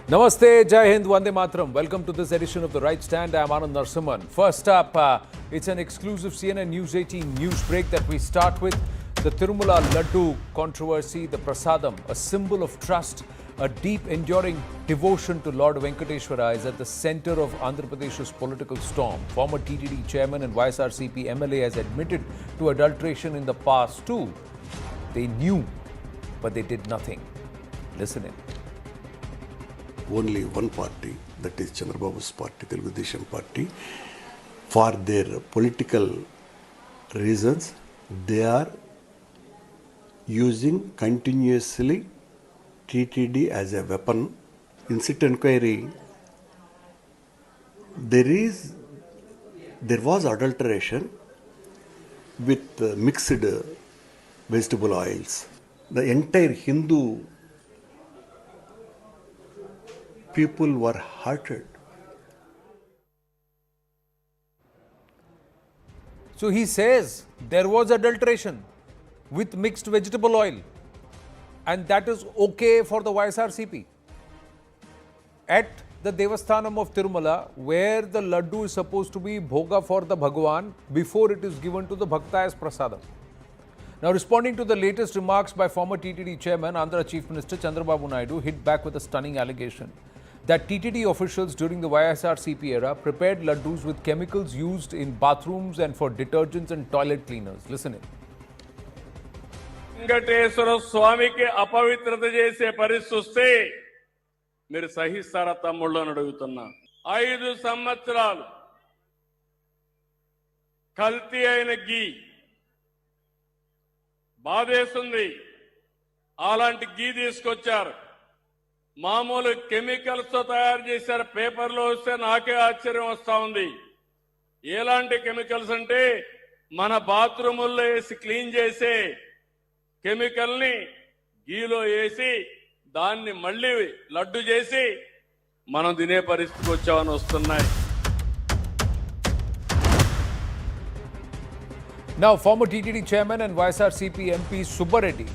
Namaste, Jai Hind, Vande Mataram. Welcome to this edition of The Right Stand. I am Anand Narsimhan. First up, it's an exclusive CNN News 18 news break that we start with. The Tirumala Laddu controversy, the Prasadam, a symbol of trust, a deep enduring devotion to Lord Venkateshwara is at the center of Andhra Pradesh's political storm. Former TTD chairman and YSRCP MLA has admitted to adulteration in the past too. They knew, but they did nothing. Listen in. Only one party, that is Chandrababu's party, Telugu party, for their political reasons, they are using continuously TTD as a weapon. In sit inquiry, there was adulteration with mixed vegetable oils. The entire Hindu people were hurted. So he says there was adulteration with mixed vegetable oil, and that is okay for the YSRCP. At the Devasthanam of Tirumala, where the laddu is supposed to be bhoga for the Bhagwan before it is given to the Bhakta as prasadam. Now, responding to the latest remarks by former TTD chairman, Andhra Chief Minister Chandrababu Naidu hit back with a stunning allegation that TTD officials during the YSRCP era prepared laddus with chemicals used in bathrooms and for detergents and toilet cleaners. Listen in. Venkateswara స్వామికి అపవిత్రత చేసే పరిస్థితి వస్తే మీరు సహిస్తారా తమ్ముళ్ళు అని అడుగుతున్నా. 5 సంవత్సరాలు కల్తీ అయిన గీ బాధేస్తుంది. అలాంటి గీ తీసుకొచ్చారు. మామూలు కెమికల్స్ తో తయారు చేశారు. పేపర్లో వస్తే నాకే ఆశ్చర్యం వస్తా ఉంది. ఎలాంటి కెమికల్స్ అంటే మన బాత్రూముల్లో వేసి క్లీన్ చేసే కెమికల్ ని గీలో వేసి దాన్ని మళ్ళీ లడ్డు చేసి మనం తినే పరిస్థితికి వచ్చామని వస్తున్నాయి. Now, former TTD chairman and YSRCP MP Subba Reddy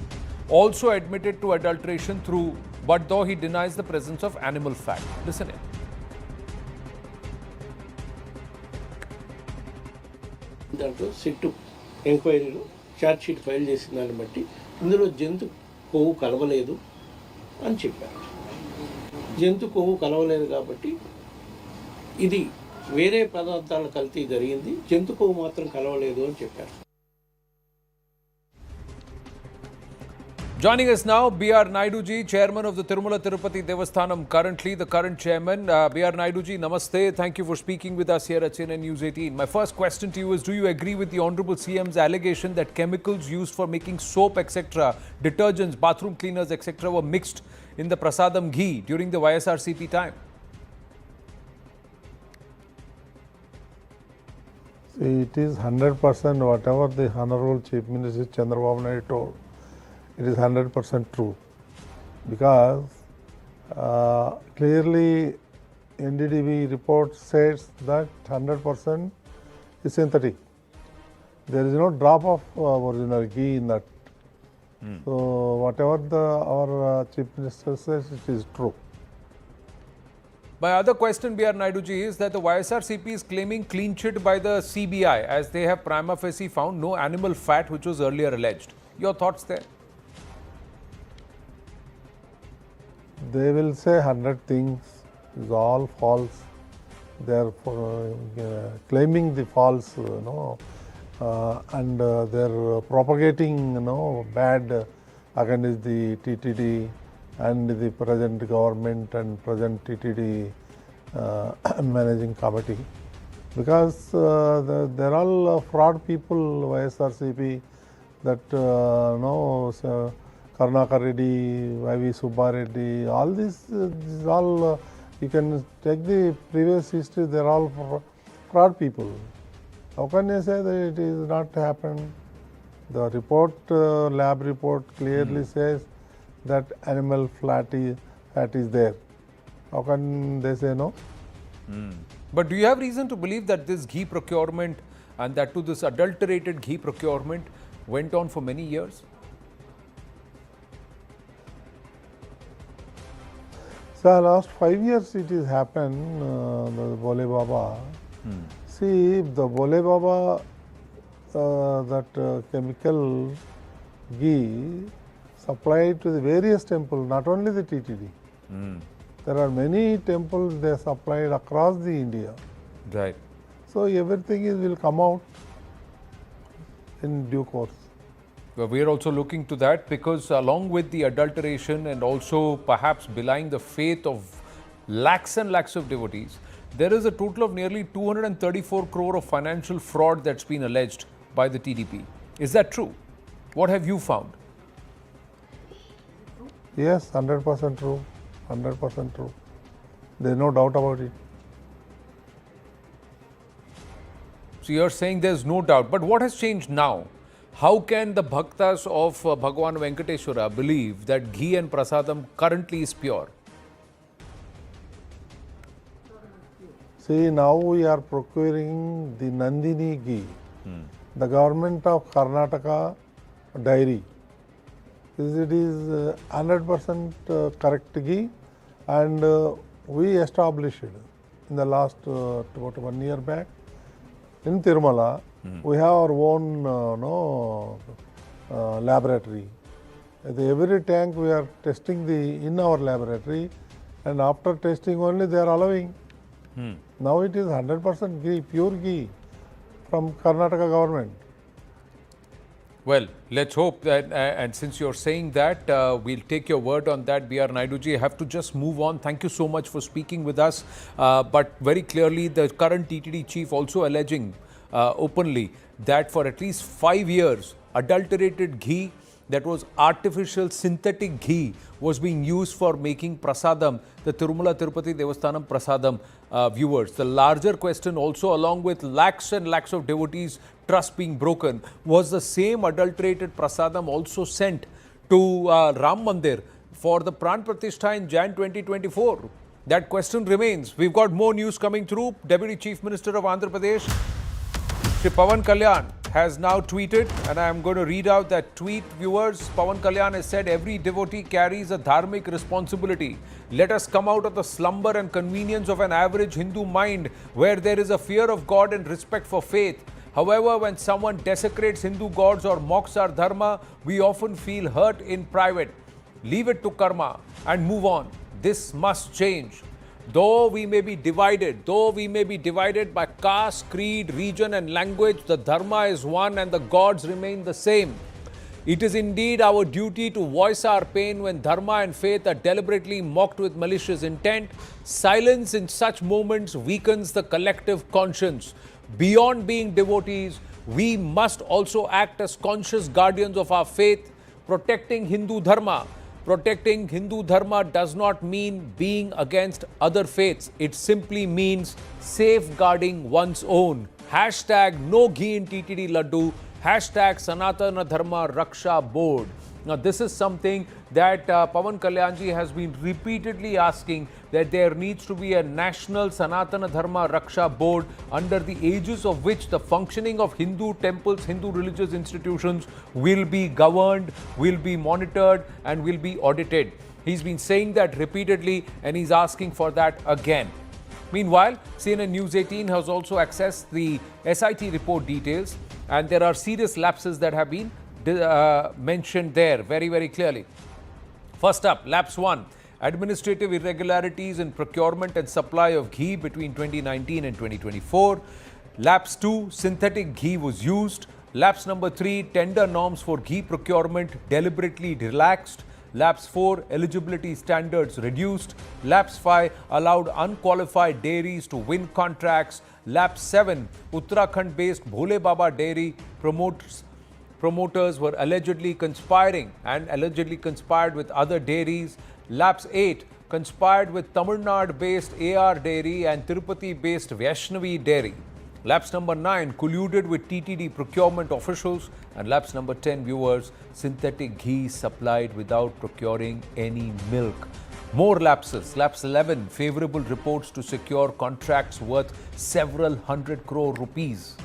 also admitted to adulteration but though he denies the presence of animal fat. Listen in. దాంట్లో సిట్టు ఎంక్వైరీలో ఛార్జ్ షీట్ ఫైల్ చేసిన దాన్ని బట్టి ఇందులో జంతు కొవ్వు కలవలేదు అని చెప్పారు. జంతు కొవ్వు కలవలేదు కాబట్టి ఇది వేరే పదార్థాల కల్తీ జరిగింది, జంతు కొవ్వు మాత్రం కలవలేదు అని చెప్పారు. Joining us now, B.R. Naidu ji, chairman of the Tirumala Tirupati Devasthanam, currently the current chairman. B.R. Naidu ji, namaste. Thank you for speaking with us here at CNN News 18. My first question to you is, do you agree with the Honorable CM's allegation that chemicals used for making soap, etc., detergents, bathroom cleaners, etc., were mixed in the Prasadam ghee during the YSRCP time? It is 100% whatever the Honorable Chief Minister Chandrababu Naidu told. It is 100% true, because clearly NDDB report says that 100% is synthetic. There is no drop of original ghee in that. So whatever our Chief Minister says, it is true. My other question, B.R. Naidu ji, is that the YSRCP is claiming clean chit by the CBI as they have prima facie found no animal fat, which was earlier alleged. Your thoughts there? They will say 100 things, it's all false. They are claiming the false, and they are propagating, bad against the TTD and the present government and present TTD managing committee. Because they're all fraud people, YSRCP, that Jagan Reddy, YV Subba Reddy, all this all you can take the previous history, they're all fraud people. How can you say that it is not happened? The report, lab report clearly says that animal fat is there. How can they say no? But do you have reason to believe that this ghee procurement and that to this adulterated ghee procurement went on for many years? So last 5 years it is happened, the Bole Baba. See, the Bole Baba, that chemical ghee supplied to the various temples, not only the TTD. There are many temples they supplied across the India. Right. So everything will come out in due course. Well, we are also looking to that because along with the adulteration and also perhaps belying the faith of lakhs and lakhs of devotees, there is a total of nearly 234 crore of financial fraud that's been alleged by the TDP. Is that true? What have you found? Yes, 100% true. 100% true. There is no doubt about it. So you're saying there's no doubt. But what has changed now? How can the bhaktas of Bhagwan Venkateshwara believe that ghee and prasadam currently is pure? See, now we are procuring the Nandini ghee. The government of Karnataka dairy. It is 100% correct ghee, and we established in the last about 1 year back in Tirumala. We have our own laboratory. Every tank we are testing in our laboratory, and after testing only they are allowing. Now it is 100% ghee, pure ghee from Karnataka government. Well, let's hope that, and since you're saying that, we'll take your word on that, B.R. Naiduji. I have to just move on. Thank you so much for speaking with us. But very clearly, the current TTD chief also alleging openly that for at least 5 years, adulterated ghee, that was artificial synthetic ghee, was being used for making prasadam, the Tirumala Tirupati Devasthanam prasadam viewers. The larger question also, along with lakhs and lakhs of devotees' trust being broken, was the same adulterated prasadam also sent to Ram Mandir for the Pran Pratishtha in Jan 2024? That question remains. We've got more news coming through. Deputy Chief Minister of Andhra Pradesh, Shri Pawan Kalyan, has now tweeted, and I am going to read out that tweet, viewers. Pawan Kalyan has said, every devotee carries a dharmic responsibility. Let us come out of the slumber and convenience of an average Hindu mind where there is a fear of God and respect for faith. However, when someone desecrates Hindu gods or mocks our dharma, we often feel hurt in private. Leave it to karma and move on. This must change. Though we may be divided by caste, creed, region and language, the dharma is one and the gods remain the same. It is indeed our duty to voice our pain when dharma and faith are deliberately mocked with malicious intent. Silence in such moments weakens the collective conscience. Beyond being devotees, we must also act as conscious guardians of our faith, protecting Hindu dharma. Protecting Hindu dharma does not mean being against other faiths. It simply means safeguarding one's own. Hashtag no ghee in TTD Laddu. Hashtag Sanatana Dharma Raksha Board. Now, this is something that Pawan Kalyanji has been repeatedly asking, that there needs to be a national Sanatana Dharma Raksha Board under the aegis of which the functioning of Hindu temples, Hindu religious institutions will be governed, will be monitored and will be audited. He's been saying that repeatedly and he's asking for that again. Meanwhile, CNN News 18 has also accessed the SIT report details, and there are serious lapses that have been mentioned there very, very clearly. First up, lapse 1, administrative irregularities in procurement and supply of ghee between 2019 and 2024. Lapse 2, synthetic ghee was used. Lapse number 3, tender norms for ghee procurement deliberately relaxed. Lapse 4, eligibility standards reduced. Lapse 5, allowed unqualified dairies to win contracts. Lapse 7, Uttarakhand-based Bhole Baba dairy promoters were allegedly conspiring and allegedly conspired with other dairies. Lapse 8, conspired with Tamil Nadu-based AR Dairy and Tirupati-based Vaishnavi Dairy. Lapse number 9, colluded with TTD procurement officials. And lapse number 10, viewers, synthetic ghee supplied without procuring any milk. More lapses. Lapse 11, favorable reports to secure contracts worth several hundred crore rupees.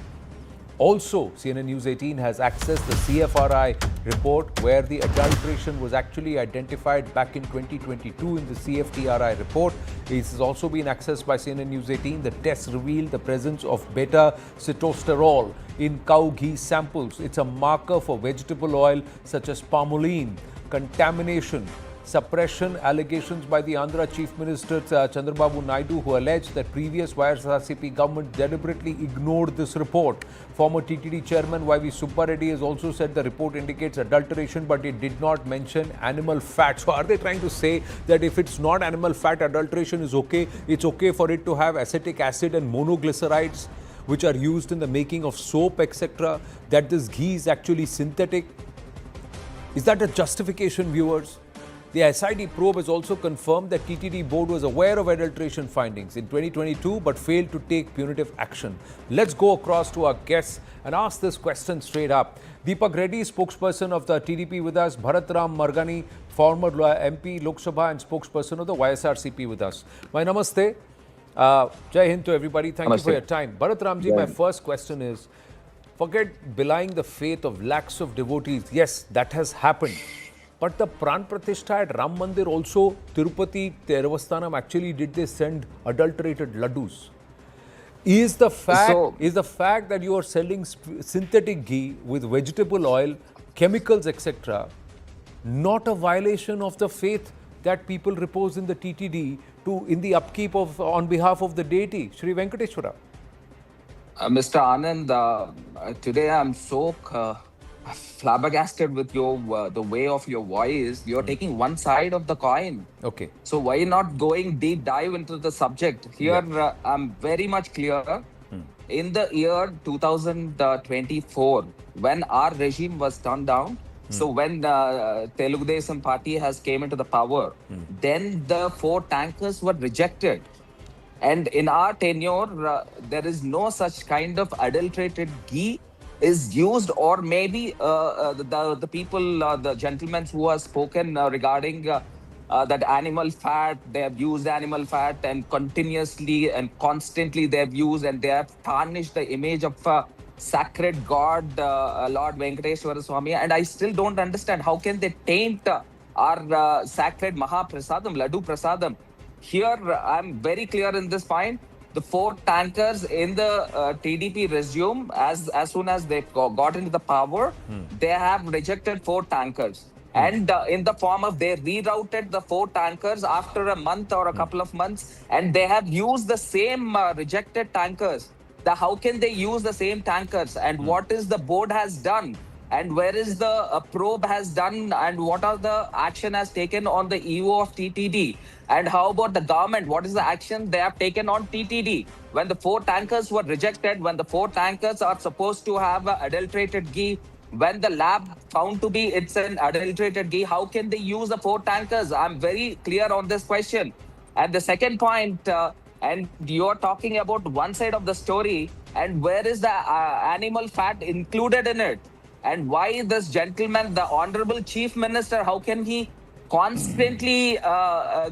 Also, CNN News 18 has accessed the CFRI report where the adulteration was actually identified back in 2022 in the CFTRI report. It has also been accessed by CNN News 18. The tests revealed the presence of beta-sitosterol in cow ghee samples. It's a marker for vegetable oil such as palmolene, contamination, suppression allegations by the Andhra Chief Minister Chandrababu Naidu, who alleged that previous YSRCP government deliberately ignored this report. Former TTD chairman YV Subba Reddy has also said the report indicates adulteration, but it did not mention animal fat. So are they trying to say that if it's not animal fat, adulteration is okay? It's okay for it to have acetic acid and monoglycerides, which are used in the making of soap, etc., that this ghee is actually synthetic? Is that a justification, viewers? The SIT probe has also confirmed that TTD board was aware of adulteration findings in 2022 but failed to take punitive action. Let's go across to our guests and ask this question straight up. Deepak Reddy, spokesperson of the TDP with us. Bharatram Margani, former MP, Lok Sabha and spokesperson of the YSRCP with us. My namaste. Jai Hind to everybody. Thank you for your time. Bharatramji, my first question is, forget belying the faith of lakhs of devotees. Yes, that has happened. But the Pran Pratishtha at Ram Mandir also, Tirupati Laddus, actually did they send adulterated laddus? Is the fact that you are selling synthetic ghee with vegetable oil, chemicals, etc., not a violation of the faith that people repose in the TTD in the upkeep of on behalf of the deity, Sri Venkateshwara? Mr. Anand, today I'm so flabbergasted with your the way of your voice. You're taking one side of the coin. Okay. So why not going deep dive into the subject? Here, I'm very much clear. In the year 2024, when our regime was turned down, so when Telugu Desam party has came into the power, then the 4 tankers were rejected. And in our tenure, there is no such kind of adulterated ghee is used, or maybe the people, the gentlemen who have spoken regarding that animal fat, they have used animal fat and continuously and constantly they have used, and they have tarnished the image of sacred God, Lord Venkateshwara Swami. And I still don't understand how can they taint our sacred Mahaprasadam, Ladu Prasadam. Here, I'm very clear in this point. The 4 tankers in the TDP regime, as soon as they got into the power, they have rejected 4 tankers. And in the form of, they rerouted the 4 tankers after a month or a couple of months, and they have used the same rejected tankers. How can they use the same tankers? And what is the board has done? And where is the probe has done, and what are the action has taken on the EO of TTD? And how about the government? What is the action they have taken on TTD? When the 4 tankers were rejected, when the 4 tankers are supposed to have adulterated ghee, when the lab found to be it's an adulterated ghee, how can they use the 4 tankers? I'm very clear on this question. And the second point, and you're talking about one side of the story, and where is the animal fat included in it? And why this gentleman, the Honorable Chief Minister, how can he constantly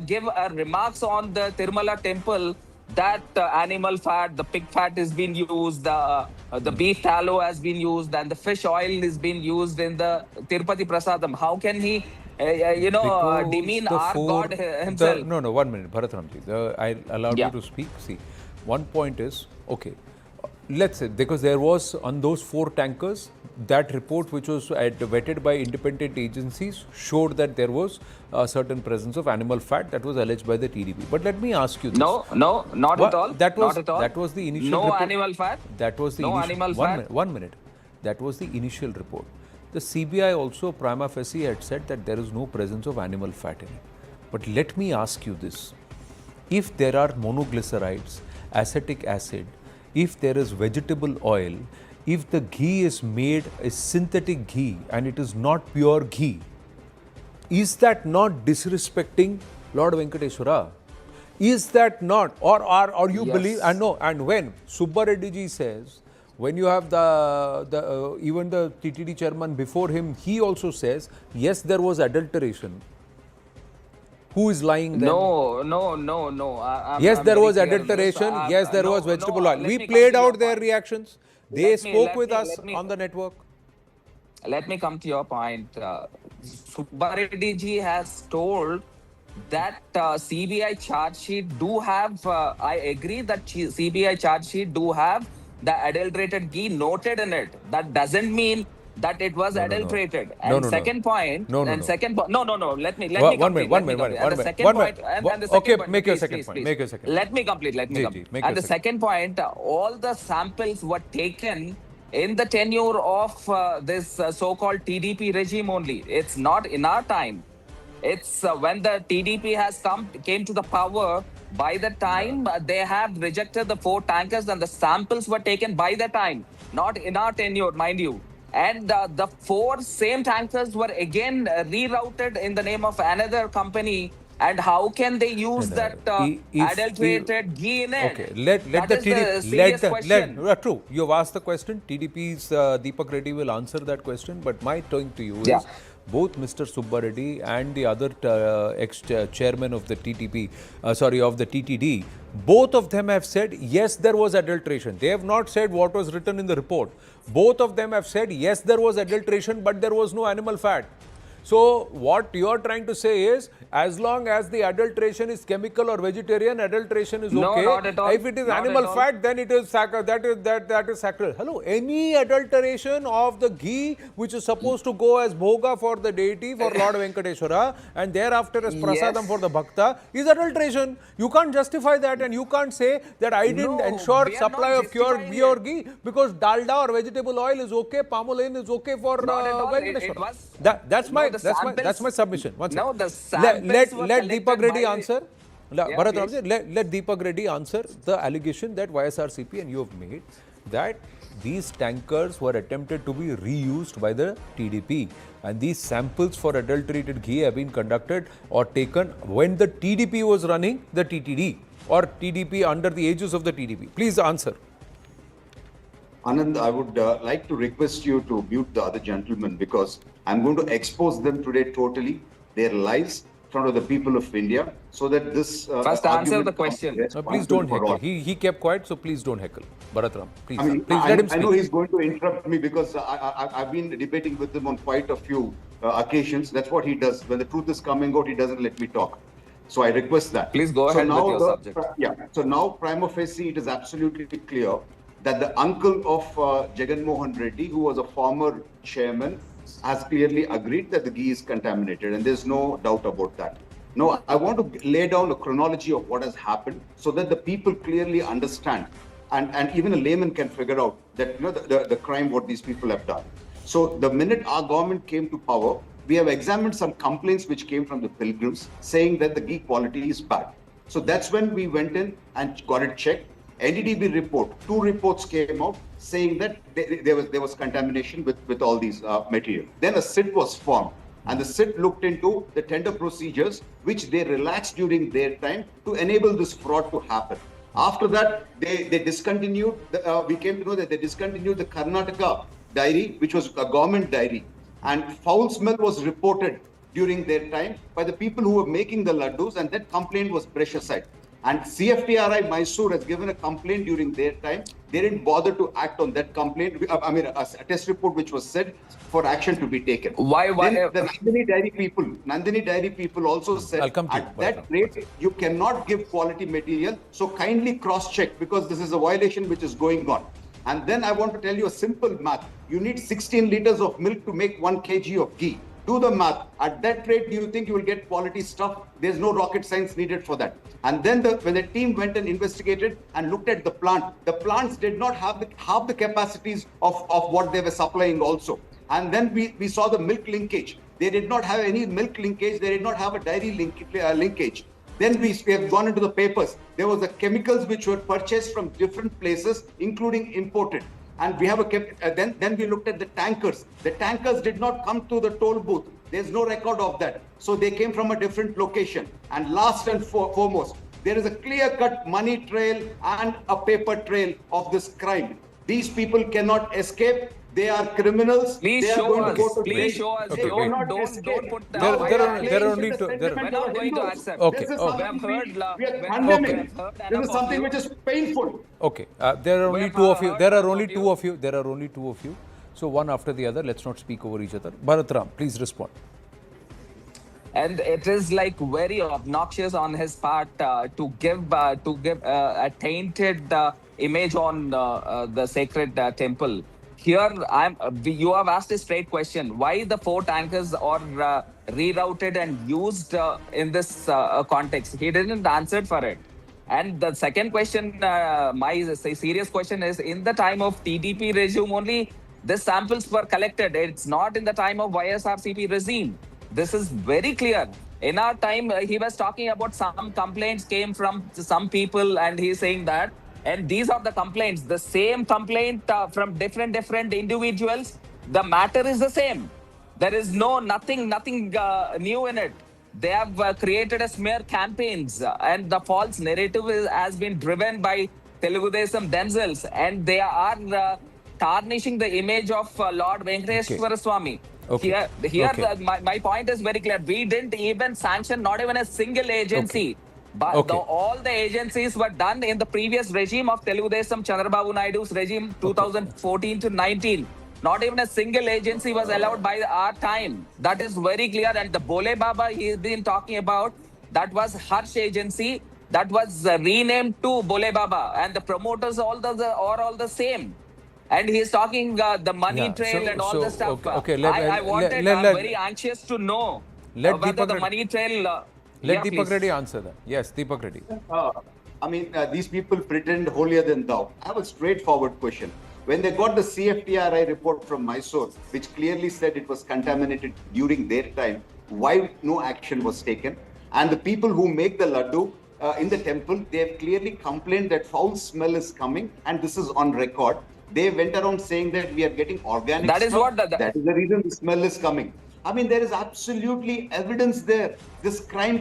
give remarks on the Tirumala temple that animal fat, the pig fat is being used, the beef tallow has been used, and the fish oil is being used in the Tirupati Prasadam? How can he, demean our God himself? No, 1 minute, Bharatramji. I allowed you to speak. See, one point is, okay, let's say, because there was on those 4 tankers, that report which was vetted by independent agencies showed that there was a certain presence of animal fat that was alleged by the TDP. But let me ask you this. No, not at all. That was, not at all. That was the initial no report. Animal fat. That was the no initial, animal one fat. Minute, 1 minute. That was the initial report. The CBI also prima facie had said that there is no presence of animal fat in it. But let me ask you this. If there are monoglycerides, acetic acid, if there is vegetable oil, if the ghee is made a synthetic ghee and it is not pure ghee, is that not disrespecting Lord Venkateshwara? Is that not? Or you believe, and no, and when Subba Reddy ji says, when you have even the TTD chairman before him, he also says, yes, there was adulteration. Who is lying then? No. Yes, there was adulteration. Yes, there was vegetable oil. We played out their reactions. They spoke with us on the network. Let me come to your point. Subba Reddy ji has told that CBI charge sheet do have, I agree that CBI charge sheet do have the adulterated ghee noted in it. That doesn't mean that it was adulterated. And second point, No. let me One complete. minute. And the second point, and the second Okay, point, make your please, second please, point. please. Make your second point. Let me complete. Let me Ji, complete. make And your the second second point, all the samples were taken in the tenure of this so-called TDP regime only. It's not in our time. It's when the TDP has came to the power. By the time they have rejected the 4 tankers, and the samples were taken by the time, not in our tenure, mind you. And the 4 same tankers were again rerouted in the name of another company. And how can they use that adulterated ghee in it? Okay, let That the is TDP the serious question. true. You've asked the question. TDP's Deepak Reddy will answer that question. But my turn to you Yeah. is both Mr. Subba Reddy and the other ex-chairman of the TTP, of the TTD, both of them have said yes, there was adulteration. They have not said what was written in the report. Both of them have said yes, there was adulteration, but there was no animal fat. So what you are trying to say is, as long as the adulteration is chemical or vegetarian, adulteration is No, okay. not at all. If it is Not animal at all. fat, then it is that is sacred. Hello, any adulteration of the ghee which is supposed to go as bhoga for the deity, for Lord Venkateshwara, and thereafter as prasadam Yes. for the bhakta, is adulteration. You can't justify that, and you can't say that I didn't No, ensure we are supply not of pure justifying pure it. ghee because dalda or vegetable oil is okay, palm oil is okay for Not at all. It Venkateshwara. was That's no, my the that's my samples- submission. One second. No, the samples were let Deepak collected Reddy by- answer. Yeah, Bharat please. Ramji, let Deepak Reddy answer the allegation that YSRCP and you have made that these tankers were attempted to be reused by the TDP, and these samples for adulterated ghee have been conducted or taken when the TDP was running the TTD or TDP under the aegis of the TDP. Please answer. Anand, I would like to request you to mute the other gentleman because I'm going to expose them today totally, their lives, in front of the people of India, so that this First answer argument the question. becomes No, once please and don't for heckle. all. He kept quiet, so please don't heckle. Bharat Ram, please, I mean, please let him I know speak. he's going to interrupt me because I've been debating with him on quite a few occasions. That's what he does. When the truth is coming out, he doesn't let me talk. So I request that. Please go ahead with your subject. So now, prima facie, it is absolutely clear that the uncle of Jagan Reddy, who was a former chairman, has clearly agreed that the ghee is contaminated, and there's no doubt about that. Now, I want to lay down a chronology of what has happened so that the people clearly understand, and even a layman can figure out that the crime what these people have done. So the minute our government came to power, we have examined some complaints which came from the pilgrims saying that the ghee quality is bad. So that's when we went in and got it checked. NDDB report, 2 reports came out saying that there was contamination with all these material. Then a SIT was formed, and the SIT looked into the tender procedures which they relaxed during their time to enable this fraud to happen. After that, they discontinued. We came to know that they discontinued the Karnataka dairy, which was a government dairy, and foul smell was reported during their time by the people who were making the laddus, and that complaint was brushed aside. And CFTRI Mysore has given a complaint during their time. They didn't bother to act on that complaint. I mean, a test report which was said for action to be taken. Why? Then the Nandini Dairy people also said I'll come to you, at that rate you cannot give quality material. So kindly cross-check because this is a violation which is going on. And then I want to tell you a simple math. You need 16 liters of milk to make 1 kg of ghee. Do the math. At that rate, do you think you will get quality stuff? There's no rocket science needed for that. And then when the team went and investigated and looked at the plants did not have half the capacities of what they were supplying also. And then we saw the milk linkage. They did not have any milk linkage. They did not have a dairy linkage. Then we have gone into the papers. There was the chemicals which were purchased from different places, including imported. And we have then we looked at the tankers. The tankers did not come to the toll booth. There's no record of that. So they came from a different location. And last and foremost, there is a clear-cut money trail and a paper trail of this crime. These people cannot escape. They are criminals. Please they are show going us. to go to Please jail. show us. They cannot Don't escape. put the Now they are there playing are with only the two. We're sentiment not of the going to Hindus. accept. Okay. This is Okay. something We have heard. we are we condemning. have heard This enough is of something you. which is painful. Okay, there are only have two of you. heard There are about only you. two of you. There are only two of you. So one after the other. Let's not speak over each other. Bharatram, please respond. And it is like very obnoxious on his part to give a tainted image on the sacred temple. Here, you have asked a straight question: why the 4 tankers are rerouted and used in this context? He didn't answer for it. And the second question, my serious question is: in the time of TDP regime only, the samples were collected. It's not in the time of YSRCP regime. This is very clear. In our time, he was talking about some complaints came from some people, and he's saying that. And these are the complaints. The same complaint from different individuals. The matter is the same. There is nothing new in it. They have created a smear campaigns, and the false narrative has been driven by Telugu Desam themselves, and they are tarnishing the image of Lord Venkateswara Swami. Okay. Here Okay. my point is very clear. We didn't even sanction not even a single agency. Okay. But Okay. all the agencies were done in the previous regime of Telugu Desam Chandrababu Naidu's regime 2014 to 19. Not even a single agency was allowed by our time. That is very clear. And the Bole Baba he's been talking about, that was Harsh agency that was renamed to Bole Baba. And the promoters are all the same. And he's talking the money Yeah, trail and all the stuff. okay, I'm very anxious to know let whether Deepak the Reddy- money trail... Let Deepak please. Reddy answer that. Yes, Deepak Reddy. These people pretend holier than thou. I have a straightforward question. When they got the CFTRI report from Mysore, which clearly said it was contaminated during their time, why no action was taken? And the people who make the laddu in the temple, they have clearly complained that foul smell is coming, and this is on record. They went around saying that we are getting organic That is stuff. what That is the reason the smell is coming. There is absolutely evidence there. This crime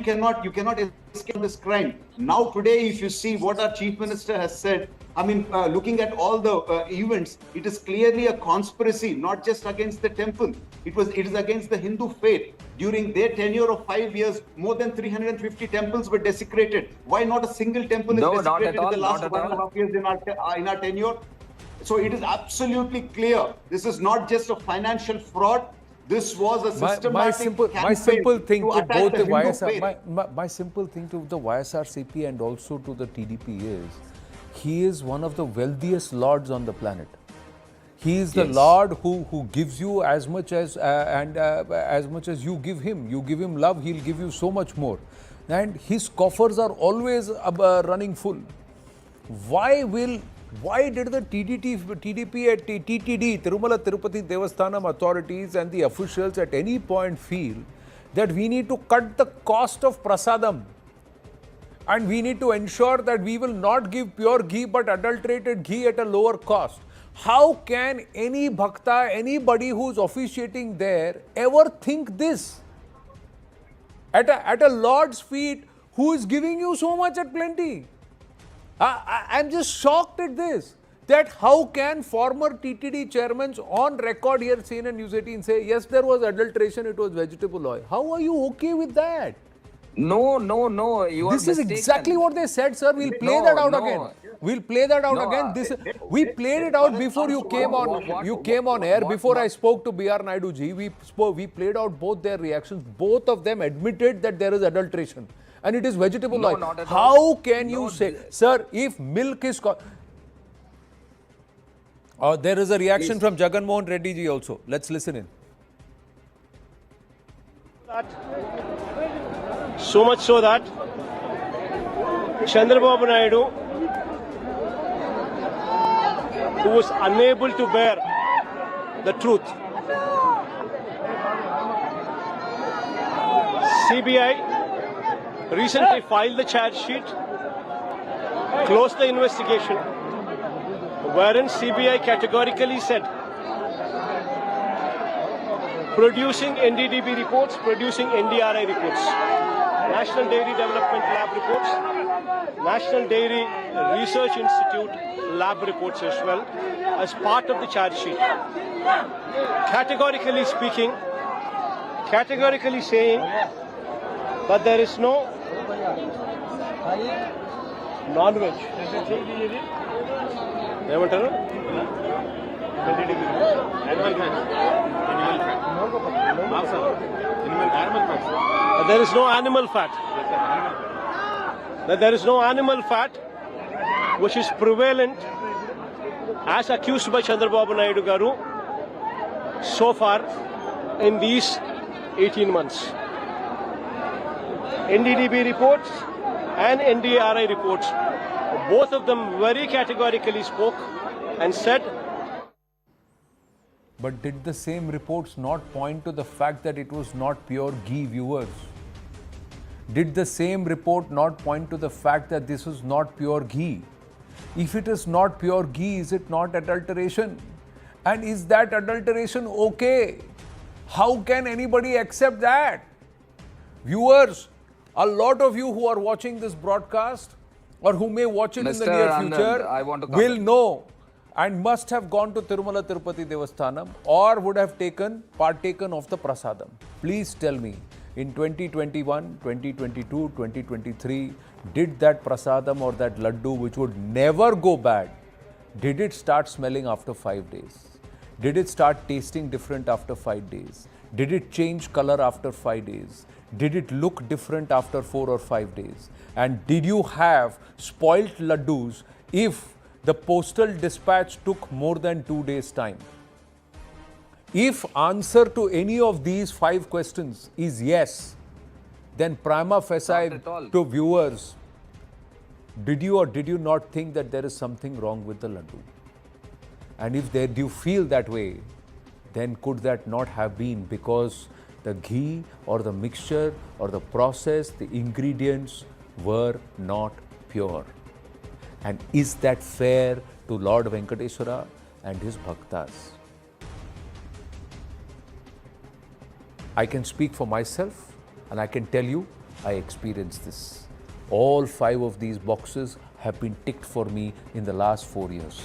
you cannot escape this crime. Now, today, if you see what our chief minister has said, looking at all the events, it is clearly a conspiracy, not just against the temple. It is against the Hindu faith. During their tenure of 5 years, more than 350 temples were desecrated. Why not a single temple is desecrated in the last 1.5 years in our tenure? So it is absolutely clear. This is not just a financial fraud. This was a systematic my simple thing to to attack both the the Hindu YSR, faith. my simple thing to the YSRCP and also to the TDP is, he is one of the wealthiest lords on the planet. He is the Lord who gives you as much as as much as you give him. You give him love, he'll give you so much more. And his coffers are always running full. Why did the TDP at TTD, Tirumala Tirupati Devasthanam authorities and the officials at any point feel that we need to cut the cost of prasadam and we need to ensure that we will not give pure ghee but adulterated ghee at a lower cost? How can any bhakta, anybody who's officiating there ever think this? At a Lord's feet who is giving you so much at plenty? I'm just shocked at this. That how can former TTD chairmen on record here, CNN News 18 say, yes, there was adulteration, it was vegetable oil. How are you okay with that? No, you are This is mistaken. exactly what they said, sir. We'll play that out again. We'll play that out again. We played it out before you came on. You came on air before I spoke to BR Naidu ji. We played out both their reactions. Both of them admitted that there is adulteration. And it is vegetable oil. Not at How all. can you say, sir, if milk is... there is a reaction from Jagan Reddy ji also. Let's listen in. So much so that Chandrababu Naidu, who was unable to bear the truth, CBI recently filed the charge sheet, closed the investigation, wherein CBI categorically said producing NDDB reports, producing NDRI reports, National Dairy Development Lab reports, National Dairy Research Institute lab reports as well as part of the charge sheet. Categorically speaking, categorically saying that there is no non-veg. ఏమంటారు? There is no animal fat. That there is no animal fat which is prevalent as accused by Chandrababu Naidu garu so far in these 18 months. NDDB reports and NDRI reports, both of them very categorically spoke and said. But did the same reports not point to the fact that it was not pure ghee, viewers? Did the same report not point to the fact that this was not pure ghee? If it is not pure ghee, is it not adulteration? And is that adulteration okay? How can anybody accept that? Viewers, a lot of you who are watching this broadcast or who may watch it in the Mr. near Anand, future I want to will comment. know and must have gone to Tirumala Tirupati Devasthanam or would have partaken of the prasadam. Please tell me, in 2021, 2022, 2023, did that prasadam or that laddu, which would never go bad, did it start smelling after 5 days? Did it start tasting different after 5 days? Did it change color after 5 days? Did it look different after 4 or 5 days? And did you have spoilt laddus if the postal dispatch took more than 2 days' time? If answer to any of these 5 questions is yes, then prima facie Not at all. to viewers, did you or did you not think that there is something wrong with the laddu? And if do you feel that way, then could that not have been because the ghee or the mixture or the process, the ingredients were not pure? And is that fair to Lord Venkateswara and his bhaktas? I can speak for myself and I can tell you I experienced this. All 5 of these boxes have been ticked for me in the last 4 years.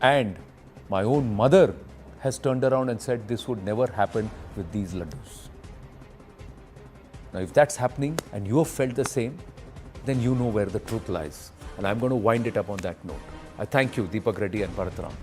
And my own mother has turned around and said this would never happen with these laddus. Now, if that's happening and you have felt the same, then you know where the truth lies. And I'm going to wind it up on that note. I thank you, Deepak Reddy and Bharatram.